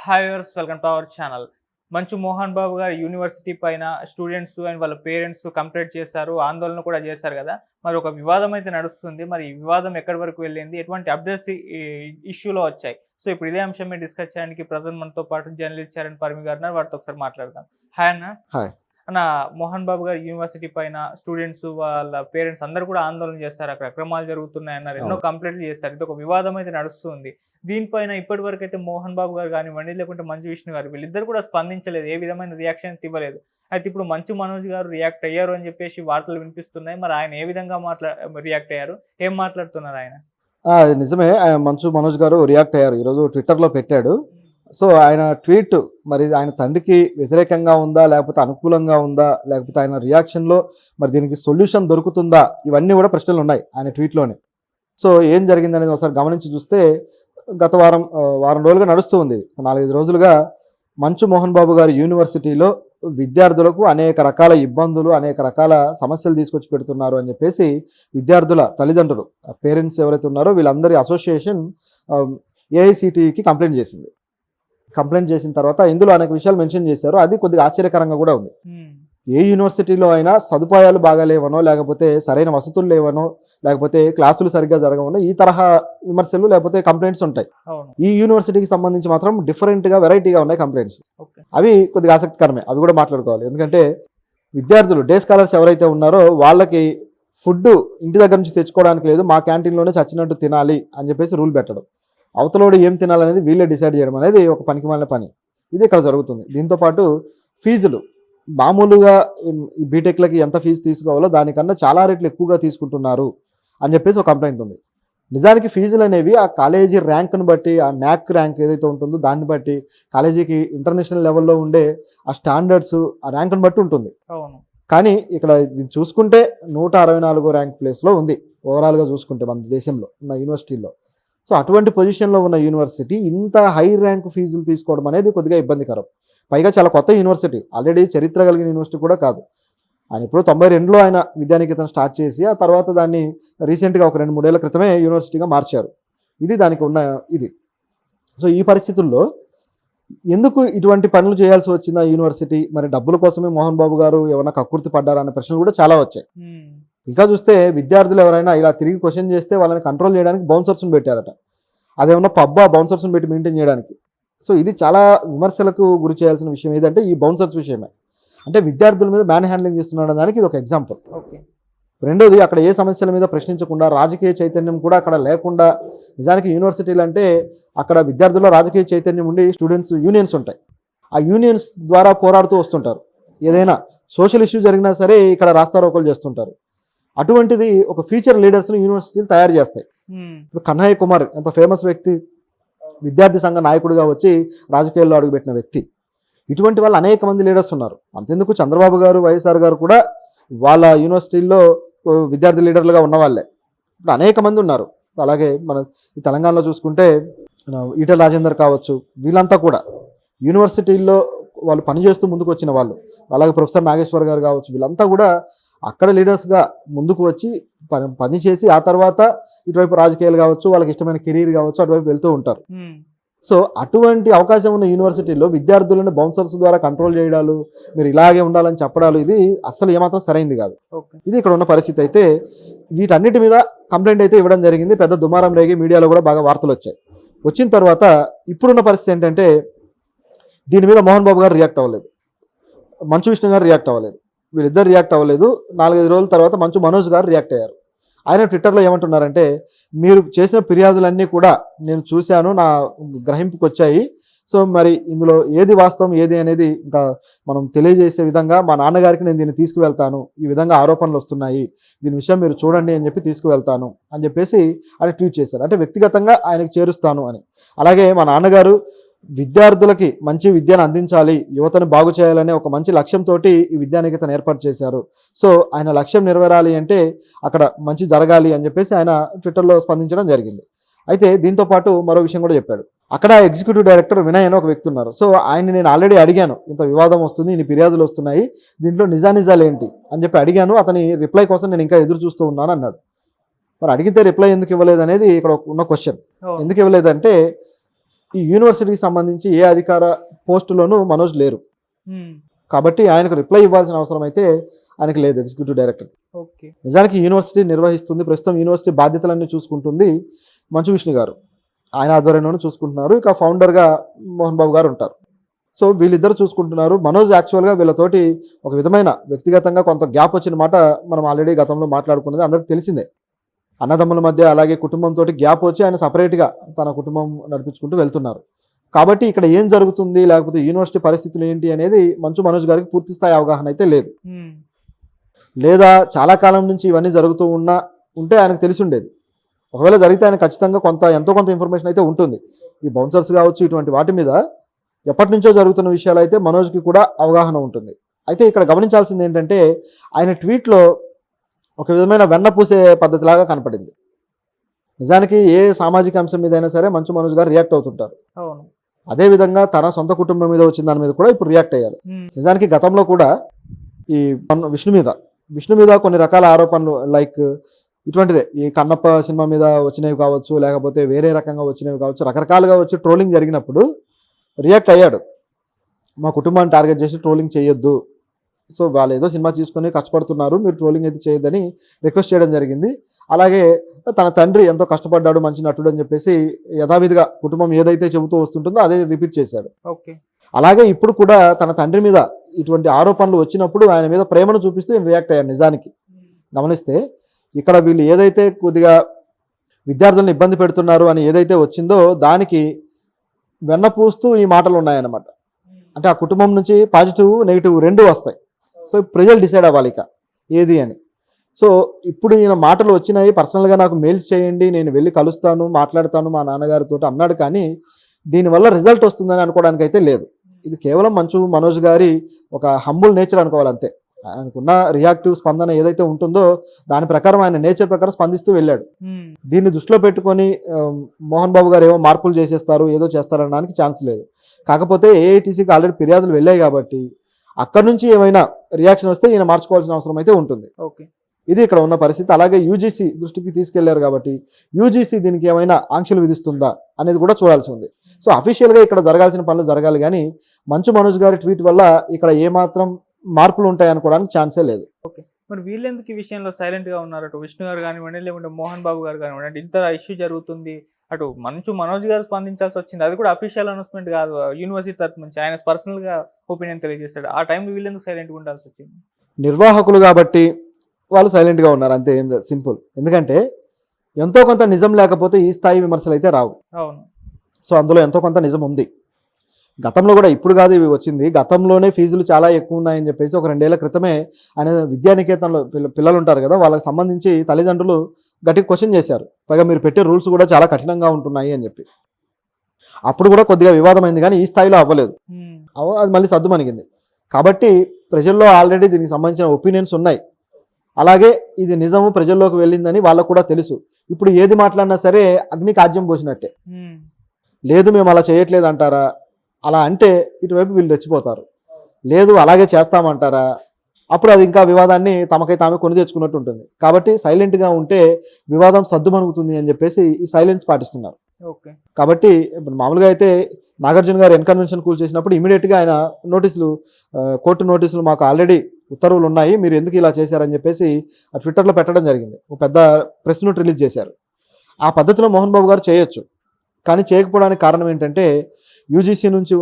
Hi viewers, welcome to our channel. మంచు మోహన్ బాబు గారు university పైన స్టూడెంట్స్ అండ్ వాళ్ళ పేరెంట్స్ కంప్లైంట్ చేశారు, ఆందోళన కూడా చేశారు కదా. మరి ఒక వివాదం అయితే నడుస్తుంది. మరి ఈ వివాదం ఎక్కడి వరకు వెళ్ళింది, ఎటువంటి అప్డేట్స్ ఈ ఇష్యూలో వచ్చాయి? సో ఇప్పుడు ఇదే అంశం మీద డిస్కస్ చేయడానికి ప్రజెంట్ మనతో పాటు జర్నలిస్ట్ చరణ్ పరమి గారు ఉన్నారు. వాటితో ఒకసారి మాట్లాడదాం. హాయ్ అన్న. హాయ్ అన్న, మోహన్ బాబు గారు యూనివర్సిటీ పైన స్టూడెంట్స్ వాళ్ళ పేరెంట్స్ అందరూ కూడా ఆందోళన చేస్తారు, అక్కడ అక్రమాలు జరుగుతున్నాయి అన్నారు, ఎన్నో కంప్లైంట్లు చేస్తారు. ఇది ఒక వివాదం అయితే నడుస్తుంది. దీనిపైన ఇప్పటి వరకు అయితే మోహన్ బాబు గారు కానివ్వండి, లేకుంటే మంచు విష్ణు గారు, వీళ్ళిద్దరు కూడా స్పందించలేదు, ఏ విధమైన రియాక్షన్ ఇవ్వలేదు. అయితే ఇప్పుడు మంచు మనోజ్ గారు రియాక్ట్ అయ్యారు అని చెప్పేసి వార్తలు వినిపిస్తున్నాయి. మరి ఆయన ఏ విధంగా రియాక్ట్ అయ్యారు, ఏం మాట్లాడుతున్నారు ఆయన? నిజమే. మంచు మనోజ్ గారు రియాక్ట్ అయ్యారు, ఈరోజు ట్విట్టర్లో పెట్టాడు. సో ఆయన ట్వీట్ మరి ఆయన తండ్రికి వ్యతిరేకంగా ఉందా, లేకపోతే అనుకూలంగా ఉందా, లేకపోతే ఆయన రియాక్షన్లో మరి దీనికి సొల్యూషన్ దొరుకుతుందా, ఇవన్నీ కూడా ప్రశ్నలు ఉన్నాయి ఆయన ట్వీట్లోనే. సో ఏం జరిగింది అనేది ఒకసారి గమనించి చూస్తే, గత వారం రోజులుగా నడుస్తూ ఉంది, 4-5 రోజులుగా మంచు మోహన్ బాబు గారి యూనివర్సిటీలో విద్యార్థులకు అనేక రకాల ఇబ్బందులు, అనేక రకాల సమస్యలు తీసుకొచ్చి పెడుతున్నారు అని చెప్పేసి విద్యార్థుల తల్లిదండ్రులు, పేరెంట్స్ ఎవరైతే ఉన్నారో వీళ్ళందరి అసోసియేషన్ ఏఐసిటికి కంప్లైంట్ చేసింది. కంప్లైంట్ చేసిన తర్వాత ఇందులో అనేక విషయాలు మెన్షన్ చేశారు. అది కొద్దిగా ఆశ్చర్యకరంగా కూడా ఉంది. ఏ యూనివర్సిటీలో అయినా సదుపాయాలు బాగా లేవనో, లేకపోతే సరైన వసతులు లేవనో, లేకపోతే క్లాసులు సరిగ్గా జరగవనో ఈ తరహా విమర్శలు లేకపోతే కంప్లైంట్స్ ఉంటాయి. ఈ యూనివర్సిటీకి సంబంధించి మాత్రం డిఫరెంట్గా వెరైటీగా ఉన్నాయి కంప్లైంట్స్. అవి కొద్దిగా ఆసక్తికరమే, అవి కూడా మాట్లాడుకోవాలి. ఎందుకంటే విద్యార్థులు, డే స్కాలర్స్ ఎవరైతే ఉన్నారో వాళ్ళకి ఫుడ్ ఇంటి దగ్గర నుంచి తెచ్చుకోవడానికి లేదు, మా క్యాంటీన్లోనే చచ్చినట్టు తినాలి అని చెప్పేసి రూల్ పెట్టడం, అవతలోడు ఏం తినాలనేది వీళ్ళే డిసైడ్ చేయడం అనేది ఒక పనికిమాలిన పని. ఇది ఇక్కడ జరుగుతుంది. దీంతోపాటు ఫీజులు మామూలుగా ఈ బీటెక్లకి ఎంత ఫీజు తీసుకోవాలో దానికన్నా చాలా రేట్లు ఎక్కువగా తీసుకుంటున్నారు అని చెప్పేసి ఒక కంప్లైంట్ ఉంది. నిజానికి ఫీజులు అనేవి ఆ కాలేజీ ర్యాంక్ను బట్టి, ఆ న్యాక్ ర్యాంక్ ఏదైతే ఉంటుందో దాన్ని బట్టి, కాలేజీకి ఇంటర్నేషనల్ లెవెల్లో ఉండే ఆ స్టాండర్డ్స్, ఆ ర్యాంక్ను బట్టి ఉంటుంది. కానీ ఇక్కడ చూసుకుంటే 164 ర్యాంక్ ప్లేస్లో ఉంది ఓవరాల్గా చూసుకుంటే మన దేశంలో ఉన్న యూనివర్సిటీల్లో. సో అటువంటి పొజిషన్లో ఉన్న యూనివర్సిటీ ఇంత హై ర్యాంక్ ఫీజులు తీసుకోవడం అనేది కొద్దిగా ఇబ్బందికరం. పైగా చాలా కొత్త యూనివర్సిటీ, ఆల్రెడీ చరిత్ర కలిగిన యూనివర్సిటీ కూడా కాదు. ఆయన ఇప్పుడు 92లో ఆయన విద్యానికేతన్ స్టార్ట్ చేసి ఆ తర్వాత దాన్ని రీసెంట్గా ఒక 2-3 ఏళ్ల క్రితమే యూనివర్సిటీగా మార్చారు. ఇది దానికి ఉన్న ఇది. సో ఈ పరిస్థితుల్లో ఎందుకు ఇటువంటి పనులు చేయాల్సి వచ్చింది ఆ యూనివర్సిటీ? మరి డబ్బుల కోసమే మోహన్ బాబు గారు ఏమైనా కక్కుర్తి పడ్డారా అనే ప్రశ్నలు కూడా చాలా వచ్చాయి. ఇంకా చూస్తే విద్యార్థులు ఎవరైనా ఇలా తిరిగి క్వశ్చన్ చేస్తే వాళ్ళని కంట్రోల్ చేయడానికి బౌన్సర్స్ని పెట్టారట. అదేమన్నా పబ్బా బౌన్సర్స్ని పెట్టి మెయింటైన్ చేయడానికి. సో ఇది చాలా విమర్శలకు గురి చేయాల్సిన విషయం ఏదంటే ఈ బౌన్సర్స్ విషయమే. అంటే విద్యార్థుల మీద మ్యాన్ హ్యాండ్లింగ్ చేస్తున్నాడు దానికి ఇది ఒక ఎగ్జాంపుల్. రెండోది, అక్కడ ఏ సమస్యల మీద ప్రశ్నించకుండా, రాజకీయ చైతన్యం కూడా అక్కడ లేకుండా, నిజానికి యూనివర్సిటీలు అంటే అక్కడ విద్యార్థుల్లో రాజకీయ చైతన్యం ఉండి స్టూడెంట్స్ యూనియన్స్ ఉంటాయి, ఆ యూనియన్స్ ద్వారా పోరాడుతూ వస్తుంటారు. ఏదైనా సోషల్ ఇష్యూ జరిగినా సరే ఇక్కడ రాస్తారోకోలు చేస్తుంటారు. అటువంటిది ఒక ఫ్యూచర్ లీడర్స్ని యూనివర్సిటీలు తయారు చేస్తాయి. ఇప్పుడు కన్హయ్య కుమార్ ఎంత ఫేమస్ వ్యక్తి, విద్యార్థి సంఘ నాయకుడిగా వచ్చి రాజకీయాల్లో అడుగుపెట్టిన వ్యక్తి. ఇటువంటి వాళ్ళు అనేక మంది లీడర్స్ ఉన్నారు. అంతెందుకు చంద్రబాబు గారు, వైఎస్ఆర్ గారు కూడా వాళ్ళ యూనివర్సిటీల్లో విద్యార్థి లీడర్లుగా ఉన్న వాళ్ళే. ఇప్పుడు అనేక మంది ఉన్నారు. అలాగే మన ఈ తెలంగాణలో చూసుకుంటే ఈటెల రాజేందర్ కావచ్చు, వీళ్ళంతా కూడా యూనివర్సిటీల్లో వాళ్ళు పనిచేస్తూ ముందుకు వచ్చిన వాళ్ళు. అలాగే ప్రొఫెసర్ నాగేశ్వర్ గారు కావచ్చు, వీళ్ళంతా కూడా అక్కడ లీడర్స్గా ముందుకు వచ్చి పని చేసి ఆ తర్వాత ఇటువైపు రాజకీయాలు కావచ్చు, వాళ్ళకి ఇష్టమైన కెరీర్ కావచ్చు, అటువైపు వెళ్తూ ఉంటారు. సో అటువంటి అవకాశం ఉన్న యూనివర్సిటీలో విద్యార్థులను బౌన్సర్స్ ద్వారా కంట్రోల్ చేయడాలు, మీరు ఇలాగే ఉండాలని చెప్పడాలు, ఇది అస్సలు ఏమాత్రం సరైంది కాదు. ఇది ఇక్కడ ఉన్న పరిస్థితి. అయితే వీటన్నిటి మీద కంప్లైంట్ అయితే ఇవ్వడం జరిగింది. పెద్ద దుమారం రేగి మీడియాలో కూడా బాగా వార్తలు వచ్చాయి. వచ్చిన తర్వాత ఇప్పుడున్న పరిస్థితి ఏంటంటే, దీని మీద మోహన్ బాబు గారు రియాక్ట్ అవ్వలేదు, మంచు విష్ణు గారు రియాక్ట్ అవ్వలేదు, వీళ్ళిద్దరు రియాక్ట్ అవ్వలేదు. 4-5 రోజుల తర్వాత మంచు మనోజ్ గారు రియాక్ట్ అయ్యారు. ఆయన ట్విట్టర్లో ఏమంటున్నారంటే, మీరు చేసిన ఫిర్యాదులన్నీ కూడా నేను చూశాను, నా గ్రహింపుకి వచ్చాయి. సో మరి ఇందులో ఏది వాస్తవం ఏది అనేది ఇంకా మనం తెలియజేసే విధంగా మా నాన్నగారికి నేను దీన్ని తీసుకువెళ్తాను, ఈ విధంగా ఆరోపణలు వస్తున్నాయి, దీని విషయం మీరు చూడండి అని చెప్పి తీసుకువెళ్తాను అని చెప్పేసి ఆయన ట్వీట్ చేశారు. అంటే వ్యక్తిగతంగా ఆయనకు చేరుస్తాను అని. అలాగే మా నాన్నగారు విద్యార్థులకి మంచి విద్యను అందించాలి, యువతను బాగు చేయాలనే ఒక మంచి లక్ష్యంతో ఈ విద్యానికేతన్ ఏర్పాటు చేశారు. సో ఆయన లక్ష్యం నెరవేరాలి అంటే అక్కడ మంచి జరగాలి అని చెప్పేసి ఆయన ట్విట్టర్లో స్పందించడం జరిగింది. అయితే దీంతో పాటు మరో విషయం కూడా చెప్పాడు. అక్కడ ఎగ్జిక్యూటివ్ డైరెక్టర్ వినయ్ అని ఒక వ్యక్తి ఉన్నారు. సో ఆయన్ని నేను ఆల్రెడీ అడిగాను, ఇంత వివాదం వస్తుంది, ఇన్ని ఫిర్యాదులు వస్తున్నాయి, దీంట్లో నిజానిజాలు ఏంటి అని చెప్పి అడిగాను. అతని రిప్లై కోసం నేను ఇంకా ఎదురు చూస్తూ ఉన్నాను అన్నాడు. మరి అడిగితే రిప్లై ఎందుకు ఇవ్వలేదు అనేది ఇక్కడ ఉన్న క్వశ్చన్. ఎందుకు ఇవ్వలేదంటే ఈ యూనివర్సిటీకి సంబంధించి ఏ అధికార పోస్టులోనూ మనోజ్ లేరు. కాబట్టి ఆయనకు రిప్లై ఇవ్వాల్సిన అవసరం అయితే ఆయనకు లేదు, ఎగ్జిక్యూటివ్ డైరెక్టర్. ఓకే. నిజానికి యూనివర్సిటీ నిర్వహిస్తుంది, ప్రస్తుతం యూనివర్సిటీ బాధ్యతలన్నీ చూసుకుంటుంది మంచు విష్ణు గారు, ఆయన ఆధ్వర్యంలోనే చూసుకుంటున్నారు. ఇక ఫౌండర్గా మోహన్ బాబు గారు ఉంటారు. సో వీళ్ళిద్దరు చూసుకుంటున్నారు. మనోజ్ యాక్చువల్గా వీళ్ళతోటి ఒక విధమైన వ్యక్తిగతంగా కొంత గ్యాప్ వచ్చిన మాట మనం ఆల్రెడీ గతంలో మాట్లాడుకున్నది అందరికి తెలిసిందే. అన్నదమ్ముల మధ్య అలాగే కుటుంబంతో గ్యాప్ వచ్చి ఆయన సపరేట్గా తన కుటుంబం నడిపించుకుంటూ వెళ్తున్నారు. కాబట్టి ఇక్కడ ఏం జరుగుతుంది, లేకపోతే యూనివర్సిటీ పరిస్థితులు ఏంటి అనేది మనోజ్ గారికి పూర్తి స్థాయి అవగాహన అయితే లేదు. లేదా చాలా కాలం నుంచి ఇవన్నీ జరుగుతూ ఉంటే ఆయనకు తెలిసి ఉండేది. ఒకవేళ జరిగితే ఆయన ఖచ్చితంగా ఎంతో కొంత ఇన్ఫర్మేషన్ అయితే ఉంటుంది. ఈ బౌన్సర్స్ కావచ్చు, ఇటువంటి వాటి మీద ఎప్పటి నుంచో జరుగుతున్న విషయాలు అయితే మనోజ్కి కూడా అవగాహన ఉంటుంది. అయితే ఇక్కడ గమనించాల్సింది ఏంటంటే ఆయన ట్వీట్లో ఒక విధమైన వెన్నపూసే పద్ధతిలాగా కనపడింది. నిజానికి ఏ సామాజిక అంశం మీద అయినా సరే మనోజ్ గారు రియాక్ట్ అవుతుంటారు. అదేవిధంగా తన సొంత కుటుంబం మీద వచ్చిన దాని మీద కూడా ఇప్పుడు రియాక్ట్ అయ్యారు. నిజానికి గతంలో కూడా ఈ విష్ణు మీద కొన్ని రకాల ఆరోపణలు, లైక్ ఇటువంటిదే ఈ కన్నప్ప సినిమా మీద వచ్చినవి కావచ్చు, లేకపోతే వేరే రకంగా వచ్చినవి కావచ్చు, రకరకాలుగా వచ్చి ట్రోలింగ్ జరిగినప్పుడు రియాక్ట్ అయ్యాడు. మా కుటుంబాన్ని టార్గెట్ చేసి ట్రోలింగ్ చేయొద్దు, సో వాళ్ళు ఏదో సినిమా తీసుకొని కష్టపడుతున్నారు, మీరు ట్రోలింగ్ అయితే చేయొద్దని రిక్వెస్ట్ చేయడం జరిగింది. అలాగే తన తండ్రి ఎంతో కష్టపడ్డాడు, మంచి నటుడు అని చెప్పేసి యథావిధిగా కుటుంబం ఏదైతే చెబుతూ వస్తుంటుందో అదే రిపీట్ చేశాడు. అలాగే ఇప్పుడు కూడా తన తండ్రి మీద ఇటువంటి ఆరోపణలు వచ్చినప్పుడు ఆయన మీద ప్రేమను చూపిస్తూ రియాక్ట్ అయ్యాడు. నిజానికి గమనిస్తే ఇక్కడ వీళ్ళు ఏదైతే కొద్దిగా విద్యార్థులను ఇబ్బంది పెడుతున్నారు అని ఏదైతే వచ్చిందో దానికి వెన్నపూస్తూ ఈ మాటలు ఉన్నాయన్నమాట. అంటే ఆ కుటుంబం నుంచి పాజిటివ్ నెగిటివ్ రెండూ వస్తాయి. సో ప్రజలు డిసైడ్ అవ్వాలి ఇక ఏది అని. సో ఇప్పుడు ఈయన మాటలు వచ్చినాయి, పర్సనల్గా నాకు మెయిల్స్ చేయండి, నేను వెళ్ళి కలుస్తాను, మాట్లాడతాను మా నాన్నగారితో అన్నాడు. కానీ దీనివల్ల రిజల్ట్ వస్తుందని అనుకోవడానికి అయితే లేదు. ఇది కేవలం మనోజ్ గారి ఒక హంబుల్ నేచర్ అనుకోవాలి అంతే. ఆయనకున్న రియాక్టివ్ స్పందన ఏదైతే ఉంటుందో దాని ప్రకారం ఆయన నేచర్ ప్రకారం స్పందిస్తూ వెళ్ళాడు. దీన్ని దృష్టిలో పెట్టుకొని మోహన్ బాబు గారు ఏవో మార్పులు చేసేస్తారు, ఏదో చేస్తారనడానికి ఛాన్స్ లేదు. కాకపోతే ఏఐటీసీకి ఆల్రెడీ ఫిర్యాదులు వెళ్ళాయి కాబట్టి అక్కడి నుంచి ఏమైనా రియాక్షన్ వస్తే ఈయన మార్చుకోవాల్సిన అవసరం అయితే ఉంటుంది. ఇది ఇక్కడ ఉన్న పరిస్థితి. అలాగే యూజీసీ దృష్టికి తీసుకెళ్లారు కాబట్టి యూజీసీ దీనికి ఏమైనా ఆంక్షలు విధిస్తుందా అనేది కూడా చూడాల్సి ఉంది. సో అఫీషియల్గా ఇక్కడ జరగాల్సిన పనులు జరగాలి, కానీ మనోజ్ గారి ట్వీట్ వల్ల ఇక్కడ ఏమాత్రం మార్పులు ఉంటాయి అనుకోవడానికి ఛాన్సే లేదు. ఓకే, మరి వీళ్ళెందుకు ఈ విషయంలో సైలెంట్ గా ఉన్నారు? అటు విష్ణు గారు కానివ్వండి, లేకుంటే మోహన్ బాబు గారు కానివ్వండి, అంటే ఇంత ఇష్యూ జరుగుతుంది, అటు మనోజ్ గారు స్పందించాల్సి వచ్చింది, అది కూడా అఫీషియల్ అనౌన్స్మెంట్ కాదు, యూనివర్సిటీ తరఫు నుంచి ఆయన పర్సనల్ గా ఒపీనియన్ తెలియజేస్తాడు. ఆ టైంలో వీళ్ళెందుకు సైలెంట్ గా ఉండాల్సి వచ్చింది? నిర్వాహకులు కాబట్టి వాళ్ళు సైలెంట్గా ఉన్నారు అంతే, ఏం సింపుల్. ఎందుకంటే ఎంతో కొంత నిజం లేకపోతే ఈ స్థాయి విమర్శలు అయితే రావు. అవును. సో అందులో ఎంతో కొంత నిజం ఉంది. గతంలో కూడా, ఇప్పుడు కాదు ఇవి వచ్చింది, గతంలోనే ఫీజులు చాలా ఎక్కువ ఉన్నాయని చెప్పేసి ఒక 2 ఏళ్ల క్రితమే ఆయన విద్యానికేతన్లో పిల్లలు ఉంటారు కదా, వాళ్ళకి సంబంధించి తల్లిదండ్రులు గట్టిగా క్వశ్చన్ చేశారు. పైగా మీరు పెట్టే రూల్స్ కూడా చాలా కఠినంగా ఉంటున్నాయి అని చెప్పి. అప్పుడు కూడా కొద్దిగా వివాదమైంది, కానీ ఈ స్థాయిలో అవ్వలేదు. అది మళ్ళీ సద్దుమణిగింది. కాబట్టి ప్రజల్లో ఆల్రెడీ దీనికి సంబంధించిన ఒపీనియన్స్ ఉన్నాయి. అలాగే ఇది నిజము ప్రజల్లోకి వెళ్ళిందని వాళ్ళకు కూడా తెలుసు. ఇప్పుడు ఏది మాట్లాడినా సరే అగ్నికి ఆజ్యం పోసినట్టే. లేదు మేము అలా చేయట్లేదు అంటారా, అలా అంటే ఇటువైపు వీళ్ళు రెచ్చిపోతారు. లేదు అలాగే చేస్తామంటారా, అప్పుడు అది ఇంకా వివాదాన్ని తమకై తామే కొని తెచ్చుకున్నట్టు ఉంటుంది. కాబట్టి సైలెంట్గా ఉంటే వివాదం సద్దుమణుగుతుంది అని చెప్పేసి ఈ సైలెన్స్ పాటిస్తున్నారు. కాబట్టి ఇప్పుడు మామూలుగా అయితే నాగార్జున గారు ఎన్కన్వెన్షన్ కూల్ చేసినప్పుడు ఇమీడియట్గా ఆయన కోర్టు నోటీసులు మాకు ఆల్రెడీ ఉత్తర్వులు ఉన్నాయి, మీరు ఎందుకు ఇలా చేశారని చెప్పేసి ట్విట్టర్లో పెట్టడం జరిగింది. ఒక పెద్ద ప్రెస్ నోట్ రిలీజ్ చేశారు. ఆ పద్ధతిలో మోహన్ బాబు గారు చేయొచ్చు, కానీ చేయకపోవడానికి కారణం ఏంటంటే యూజీసీ నుంచి